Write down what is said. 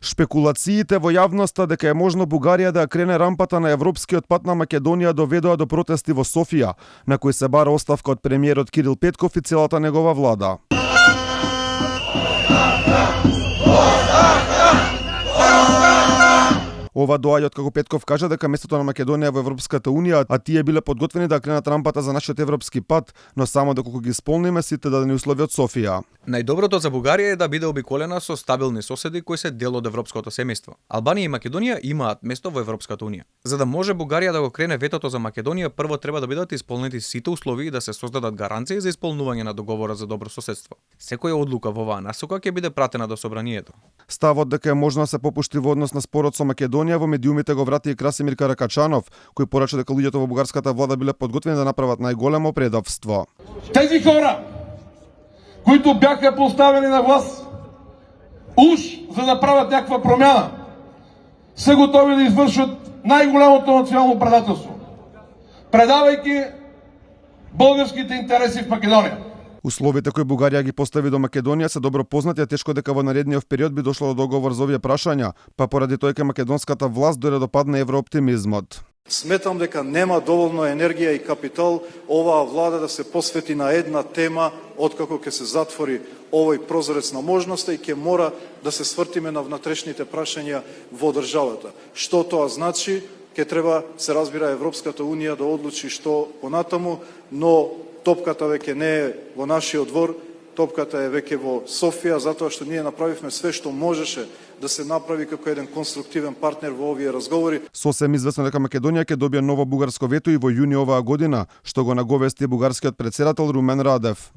Шпекулациите во јавноста дека е можно Бугарија да крене рампата на европскиот пат на Македонија доведоа до протести во Софија, на кои се бара оставка од премиерот Кирил Петков и целата негова влада. Ова доаѓа од како Петков кажа дека местото на Македонија во Европската унија, а тие биле подготвени да кренат рампата за нашиот европски пат, но само доколку ги исполниме сите дадени услови од Софија. Најдоброто за Бугарија е да биде обиколена со стабилни соседи кои се дел од европското семејство. Албанија и Македонија имаат место во Европската унија. За да може Бугарија да го крене ветото за Македонија, прво треба да бидат исполнети сите услови и да се создадат гаранции за исполнување на договорот за добро соседство. Секоја одлука во оваа насока ќе биде пратена до собранието. Ставот дека е можно да се попушти во однос на спорот со Македонија во медиумите го врати и Красимир Каракачанов, кој порача дека луѓето во бугарската влада биле подготвени да направат најголемо предавство. Тези хора, които бяха поставени на власт уж за да правят някаква промяна, са готови да извършат най-голямото национално предателство, предавайки българските интереси в Македонија. Условите кои Бугарија ги постави до Македонија се добро познати, а тешко дека во наредниот период би дошло до договор за овие прашања, па поради тој ке македонската власт дојде до пад на еврооптимизмот. Сметам дека нема доволно енергија и капитал оваа влада да се посвети на една тема откако ќе се затвори овој прозорец на можноста и ќе мора да се свртиме на внатрешните прашања во државата. Што тоа значи? Ќе треба, се разбира, Европската унија да одлучи што понатаму, но топката веќе не е во нашиот двор, топката е веќе во Софија, затоа што ние направивме све што можеше да се направи како еден конструктивен партнер во овие разговори. Сосем известно дека Македонија ќе добие ново бугарско вето и во јуни оваа година, што го наговести бугарскиот претседател Румен Радев.